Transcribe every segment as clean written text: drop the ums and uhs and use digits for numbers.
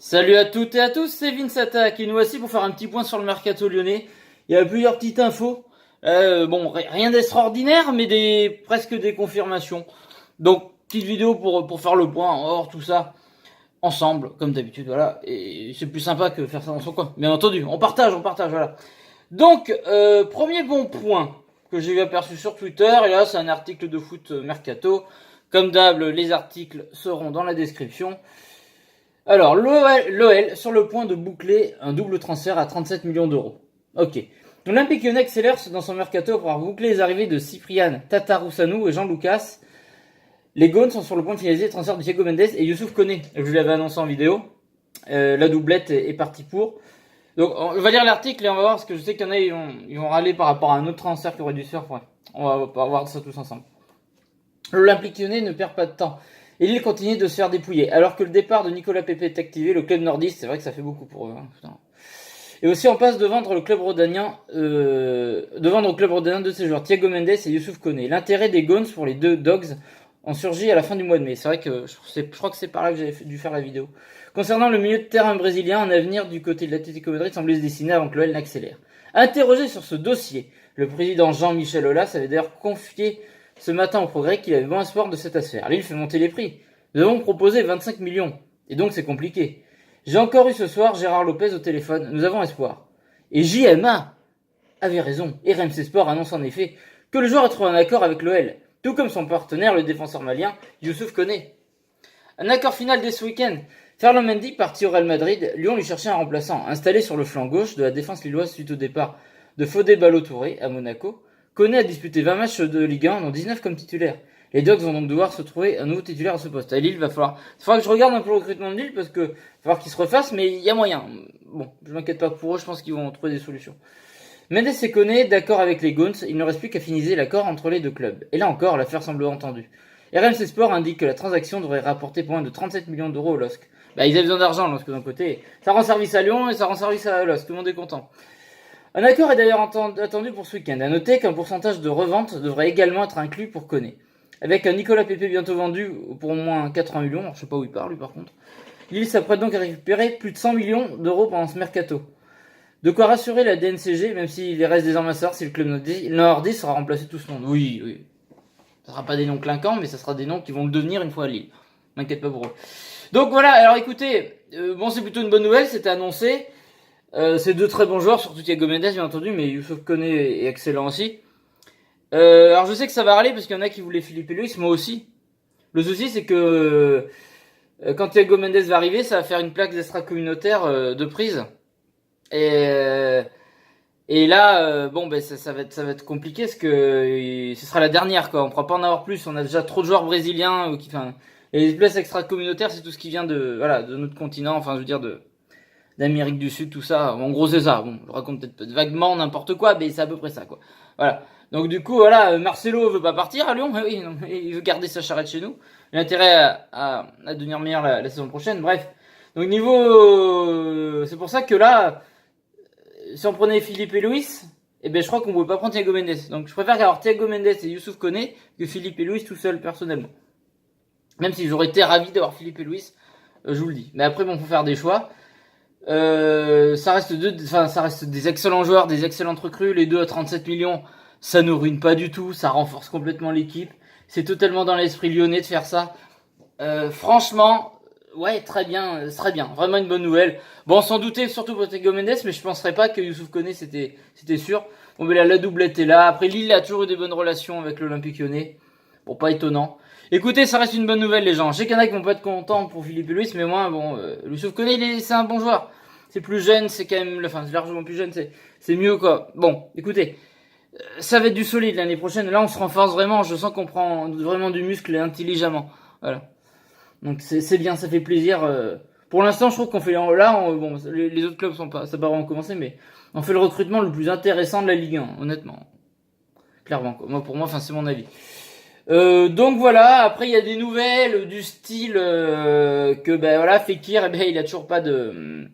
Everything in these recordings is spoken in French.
Salut à toutes et à tous, c'est Vince Attack et nous voici pour faire un petit point sur le mercato lyonnais. Il y a plusieurs petites infos. Rien d'extraordinaire, mais presque des confirmations. Donc, petite vidéo pour faire le point, hors tout ça, ensemble, comme d'habitude, voilà. Et c'est plus sympa que faire ça dans son coin. Bien entendu, on partage, voilà. Donc, premier bon point que j'ai vu aperçu sur Twitter, et là c'est un article de foot mercato. Comme d'hab, les articles seront dans la description. Alors, l'OL sur le point de boucler un double transfert à 37 millions d'euros. Ok. L'Olympique Lyonnais accélère dans son mercato pour avoir bouclé les arrivées de Cyprian Tatarusanu et Jean Lucas. Les Gaunes sont sur le point de finaliser le transfert de Thiago Mendes et Youssouf Koné. Je vous l'avais annoncé en vidéo. La doublette est partie pour. Donc, on va lire l'article et on va voir, parce que je sais qu'il y en a, ils vont râler par rapport à un autre transfert qui aurait dû se faire. Ouais. On va voir ça tous ensemble. L'Olympique Lyonnais ne perd pas de temps. Et Lille continue de se faire dépouiller. Alors que le départ de Nicolas Pepe est activé, le club nordiste, c'est vrai que ça fait beaucoup pour eux. Putain. Et aussi en passe de vendre le club rhodanien, de ses joueurs Thiago Mendes et Youssouf Koné. L'intérêt des Gaunes pour les deux Dogs ont surgi à la fin du mois de mai. C'est vrai que je crois que c'est par là que j'avais dû faire la vidéo. Concernant le milieu de terrain brésilien, un avenir du côté de l'Atlético Madrid semblait se dessiner avant que l'OL n'accélère. Interrogé sur ce dossier, le président Jean-Michel Aulas avait d'ailleurs confié ce matin au Progrès qu'il avait bon espoir de cette affaire. Lille fait monter les prix. Nous avons proposé 25 millions. Et donc c'est compliqué. J'ai encore eu ce soir Gérard Lopez au téléphone. Nous avons espoir. Et JMA avait raison. RMC Sport annonce en effet que le joueur a trouvé un accord avec l'OL. Tout comme son partenaire, le défenseur malien, Youssouf Koné. Un accord final dès ce week-end. Ferland Mendy, parti au Real Madrid, Lyon lui cherchait un remplaçant. Installé sur le flanc gauche de la défense lilloise suite au départ de Fodé Ballo-Touré à Monaco, Koné a disputé 20 matchs de Ligue 1, dont 19 comme titulaire. Les Dogs vont donc devoir se trouver un nouveau titulaire à ce poste. À Lille, il va falloir que je regarde un peu le recrutement de Lille parce que il va falloir qu'ils se refassent, mais il y a moyen. Bon, je m'inquiète pas pour eux, je pense qu'ils vont trouver des solutions. Mendes et Koné, d'accord avec les Gaunes, il ne reste plus qu'à finaliser l'accord entre les deux clubs. Et là encore, l'affaire semble entendue. RMC Sport indique que la transaction devrait rapporter pour moins de 37 millions d'euros au LOSC. Bah, ils avaient besoin d'argent, LOSC d'un côté. Ça rend service à Lyon et ça rend service à LOSC, tout le monde est content. Un accord est d'ailleurs attendu pour ce week-end. À noter qu'un pourcentage de revente devrait également être inclus pour Koné. Avec un Nicolas Pepe bientôt vendu pour au moins 80 millions, alors je sais pas où il part lui par contre. Lille s'apprête donc à récupérer plus de 100 millions d'euros pendant ce mercato. De quoi rassurer la DNCG, même s'il reste désormais à savoir si le club nordiste sera remplacé tout ce monde. Oui. Ça sera pas des noms clinquants, mais ça sera des noms qui vont le devenir une fois à Lille. M'inquiète pas pour eux. Donc voilà, alors écoutez, c'est plutôt une bonne nouvelle, c'était annoncé. C'est deux très bons joueurs, surtout Thiago Mendes bien entendu, mais Youssouf Koné est excellent aussi. Alors je sais que ça va râler parce qu'il y en a qui voulaient Philippe Luis, moi aussi. Le souci c'est que quand Thiago Mendes va arriver, ça va faire une plaque d'extra-communautaire de prise. Et là, ça va être compliqué parce que ce sera la dernière quoi. On pourra pas en avoir plus. On a déjà trop de joueurs brésiliens et les places extra-communautaires, c'est tout ce qui vient de notre continent. Enfin, je veux dire d'Amérique du Sud, tout ça. En gros, c'est ça. Bon, je raconte peut-être vaguement n'importe quoi, mais c'est à peu près ça, quoi. Voilà. Donc du coup, voilà, Marcelo veut pas partir à Lyon. Oui, non, il veut garder sa charrette chez nous. Il a intérêt à devenir meilleur la saison prochaine. Bref. Donc c'est pour ça que là, si on prenait Philippe et Luis, je crois qu'on pouvait pas prendre Thiago Mendes. Donc je préfère avoir Thiago Mendes et Youssouf Koné que Philippe et Luis tout seul personnellement. Même si j'aurais été ravi d'avoir Philippe et Luis, je vous le dis. Mais après, faut faire des choix. Ça reste des excellents joueurs, des excellentes recrues. Les deux à 37 millions, ça ne ruine pas du tout. Ça renforce complètement l'équipe. C'est totalement dans l'esprit lyonnais de faire ça. Franchement, ouais, très bien. Vraiment une bonne nouvelle. Bon, on s'en doutait surtout pour Thiago Mendes, mais je penserais pas que Youssouf Koné, c'était sûr. Bon, mais là, la doublette est là. Après, Lille a toujours eu des bonnes relations avec l'Olympique Lyonnais. Bon, pas étonnant. Écoutez, ça reste une bonne nouvelle, les gens. Je sais qu'il y en a qui vont pas être contents pour Philippe et Luis, mais moi, Youssouf Koné, c'est un bon joueur. C'est plus jeune, c'est quand même, c'est largement plus jeune, c'est mieux, quoi. Bon, écoutez, ça va être du solide l'année prochaine. Là, on se renforce vraiment. Je sens qu'on prend vraiment du muscle intelligemment. Voilà. Donc, c'est bien, ça fait plaisir. Pour l'instant, je trouve qu'on fait, les autres clubs ça pas vraiment commencé, mais on fait le recrutement le plus intéressant de la Ligue 1, honnêtement. Clairement, quoi. Pour moi, c'est mon avis. Donc voilà, après il y a des nouvelles du style Fekir, il a toujours pas de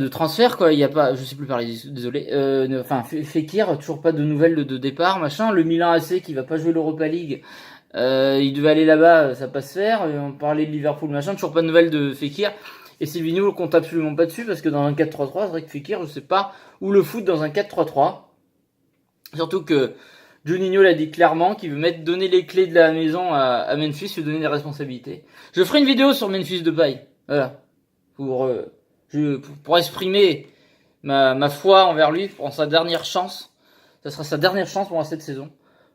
transfert quoi, il y a pas, je sais plus parler, désolé. Fekir toujours pas de nouvelles de départ, machin. Le Milan AC qui va pas jouer l'Europa League, Il devait aller là-bas, ça passe faire. On parlait de Liverpool, machin, toujours pas de nouvelles de Fekir. Et Silvinho, on compte absolument pas dessus parce que dans un 4-3-3, c'est vrai que Fekir, je sais pas où le foot dans un 4-3-3. Surtout que Juninho l'a dit clairement qu'il veut donner les clés de la maison à Memphis, lui donner des responsabilités. Je ferai une vidéo sur Memphis Depay, voilà, pour exprimer ma foi envers lui pour sa dernière chance. Ça sera sa dernière chance pour cette saison.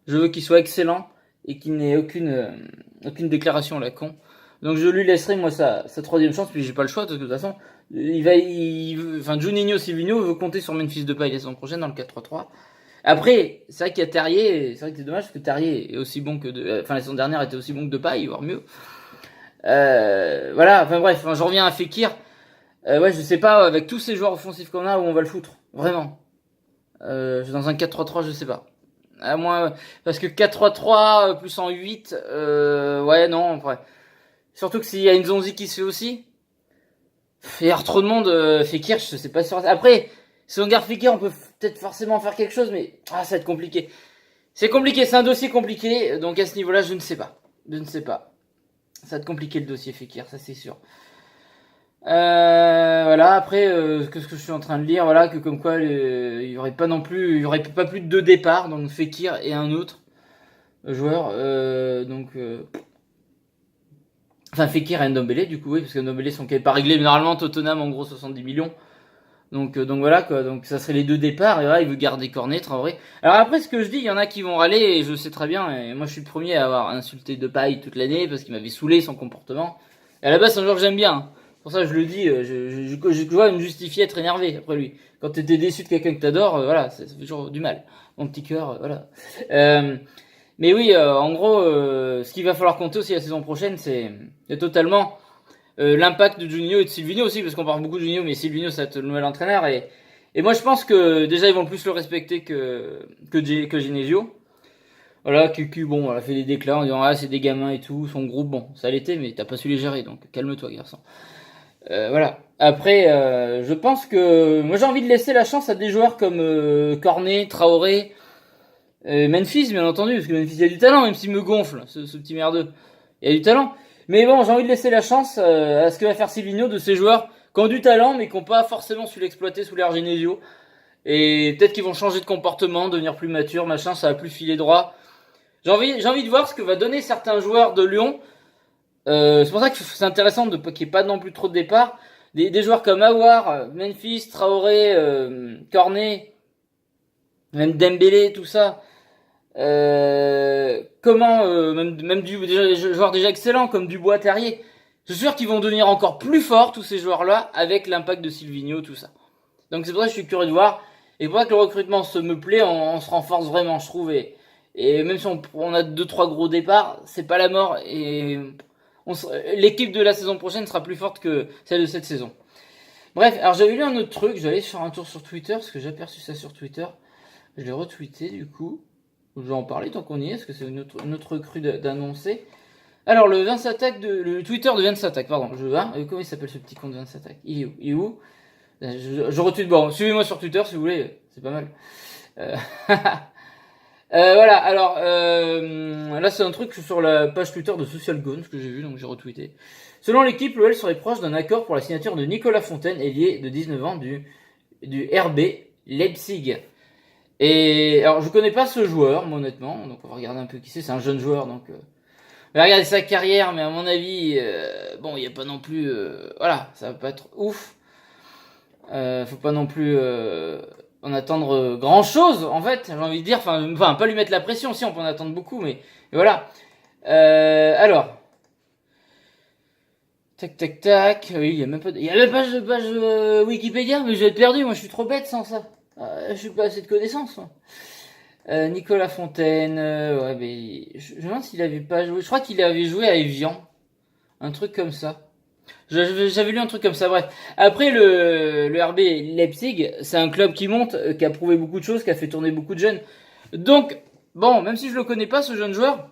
Je veux qu'il soit excellent et qu'il n'ait aucune déclaration à la con. Donc je lui laisserai moi sa troisième chance, puis j'ai pas le choix parce que de toute façon Juninho Silvinho veut compter sur Memphis Depay la saison prochaine dans le 4-3-3. Après, c'est vrai qu'il y a Terrier, c'est vrai que c'est dommage parce que Terrier est aussi bon que la saison dernière était aussi bon que Depay, voire mieux. Voilà, enfin bref, j'en reviens à Fekir. Ouais, je sais pas avec tous ces joueurs offensifs qu'on a où on va le foutre, vraiment. Dans un 4-3-3, je sais pas. À moins parce que 4-3-3 plus en 8, ouais non, après. Surtout que s'il y a une Nzonzi qui se fait aussi, il y a trop de monde. Fekir, je sais pas sûr. Après, si on garde Fekir, on peut peut-être forcément faire quelque chose, mais ça va être compliqué. C'est compliqué, c'est un dossier compliqué, donc à ce niveau-là, je ne sais pas. Je ne sais pas. Ça va être compliqué le dossier Fekir, ça c'est sûr. Voilà, après, qu'est-ce que je suis en train de lire, voilà, que comme quoi il y aurait pas non plus, il y aurait pas plus de 2 départs, donc Fekir et un autre joueur, enfin Fekir et Ndombele du coup, oui, parce que Ndombele sont pas réglés, mais normalement Tottenham en gros 70 millions. Donc voilà quoi, donc ça serait les 2 départs, et voilà, il veut garder Cornet, Traoré. Alors après, ce que je dis, il y en a qui vont râler, et je sais très bien, et moi je suis le premier à avoir insulté Depay toute l'année, parce qu'il m'avait saoulé son comportement. Et à la base, c'est un joueur que j'aime bien, hein. Pour ça, je le dis, je dois me justifier être énervé après lui. Quand t'étais déçu de quelqu'un que t'adores, voilà, ça fait toujours du mal. Mon petit cœur, voilà. Mais oui, en gros, ce qu'il va falloir compter aussi la saison prochaine, c'est totalement l'impact de Juninho et de Silvinho aussi, parce qu'on parle beaucoup de Juninho, mais Silvinho, ça va être le nouvel entraîneur. Et moi, je pense que déjà, ils vont plus le respecter que Genesio. Voilà, QQ, bon, elle a fait des déclats en disant ah c'est des gamins et tout, son groupe, bon, ça l'était, mais t'as pas su les gérer, donc calme-toi, garçon. Voilà. Après, je pense que moi j'ai envie de laisser la chance à des joueurs comme Cornet, Traoré, Memphis, bien entendu, parce que Memphis il a du talent, même s'il me gonfle, ce petit merdeux. Il a du talent. Mais bon, j'ai envie de laisser la chance à ce que va faire Silvinho de ces joueurs qui ont du talent, mais qui n'ont pas forcément su l'exploiter sous l'ère Genesio. Et peut-être qu'ils vont changer de comportement, devenir plus matures, machin, ça va plus filer droit. J'ai envie de voir ce que va donner certains joueurs de Lyon. C'est pour ça que c'est intéressant qu'il n'y ait pas non plus trop de départs. Des joueurs comme Aouar, Memphis, Traoré, Cornet, même Dembélé, tout ça. Même des joueurs déjà excellents comme Dubois, Terrier. Je suis sûr qu'ils vont devenir encore plus forts tous ces joueurs-là avec l'impact de Silvinho, tout ça. Donc c'est pour ça que je suis curieux de voir. Et pour ça que le recrutement me plaît, on se renforce vraiment, je trouve. Et même si on a 2-3 gros départs, c'est pas la mort. Et l'équipe de la saison prochaine sera plus forte que celle de cette saison. Bref, alors j'avais lu un autre truc, j'allais faire un tour sur Twitter, parce que j'ai aperçu ça sur Twitter. Je l'ai retweeté du coup. Je vais en parler tant qu'on y est, parce que c'est une autre crue d'annoncer. Alors le Twitter de Vince Attack, pardon, comment il s'appelle ce petit compte de Vince Attack? Il est où? Je retweet, bon, suivez-moi sur Twitter si vous voulez, c'est pas mal. Voilà, alors là c'est un truc sur la page Twitter de Social Gones que j'ai vu, donc j'ai retweeté. Selon l'équipe, l'OL serait proche d'un accord pour la signature de Nicolas Fontaine, ailier de 19 ans du RB Leipzig. Et alors je connais pas ce joueur, moi, honnêtement, donc on va regarder un peu qui c'est un jeune joueur, donc on va regarder sa carrière, mais à mon avis, bon, il y a pas non plus, voilà, ça va pas être ouf. Faut pas non plus en attendre grand chose en fait, j'ai envie de dire, enfin pas lui mettre la pression, si on peut en attendre beaucoup, mais voilà. Alors tac, oui, il y a même pas de page Wikipédia, mais je vais être perdu, moi je suis trop bête sans ça. Je suis pas assez de connaissances. Nicolas Fontaine, ouais, mais je me demande s'il avait pas joué, je crois qu'il avait joué à Evian, un truc comme ça. J'avais lu un truc comme ça, bref. Après, le RB Leipzig, c'est un club qui monte, qui a prouvé beaucoup de choses, qui a fait tourner beaucoup de jeunes. Donc, bon, même si je le connais pas, ce jeune joueur,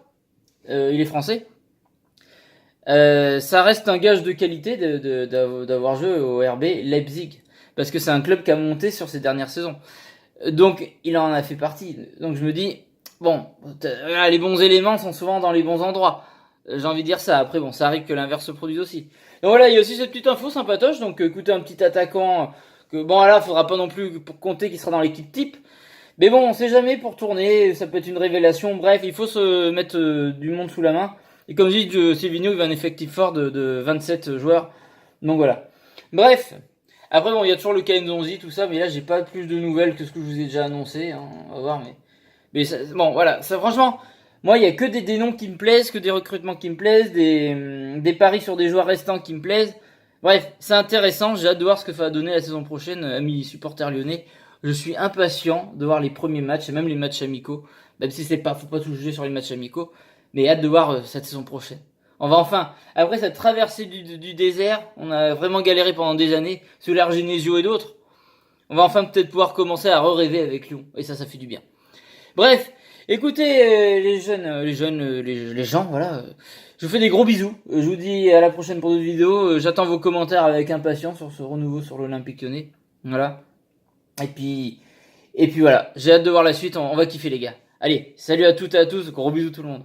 il est français. Ça reste un gage de qualité d'avoir joué au RB Leipzig. Parce que c'est un club qui a monté sur ces dernières saisons. Donc, il en a fait partie. Donc, je me dis, bon, les bons éléments sont souvent dans les bons endroits. J'ai envie de dire ça. Après, bon, ça arrive que l'inverse se produise aussi. Donc voilà, il y a aussi cette petite info sympatoche. Donc écoutez, un petit attaquant que bon là, faudra pas non plus pour compter qu'il sera dans l'équipe type. Mais bon, on sait jamais pour tourner, ça peut être une révélation. Bref, il faut se mettre du monde sous la main. Et comme je dis, Silvino, il va un effectif fort de 27 joueurs. Donc voilà. Bref. Après, bon, il y a toujours le KN11, tout ça, mais là, j'ai pas plus de nouvelles que ce que je vous ai déjà annoncé. Hein. On va voir, mais ça, bon, voilà. Ça, franchement, moi, il y a que des noms qui me plaisent, que des recrutements qui me plaisent, des paris sur des joueurs restants qui me plaisent. Bref, c'est intéressant. J'ai hâte de voir ce que ça va donner la saison prochaine, amis supporters lyonnais. Je suis impatient de voir les premiers matchs et même les matchs amicaux. Même si faut pas tout juger sur les matchs amicaux, mais hâte de voir cette saison prochaine. On va enfin, après cette traversée du désert, on a vraiment galéré pendant des années, sous l'ère Genesio et d'autres. On va enfin peut-être pouvoir commencer à rêver avec Lyon. Et ça fait du bien. Bref, écoutez les gens, voilà. Je vous fais des gros bisous. Je vous dis à la prochaine pour d'autres vidéos. J'attends vos commentaires avec impatience sur ce renouveau sur l'Olympique Lyonnais. Voilà. Et puis voilà, j'ai hâte de voir la suite, on va kiffer les gars. Allez, salut à toutes et à tous, gros bisous tout le monde.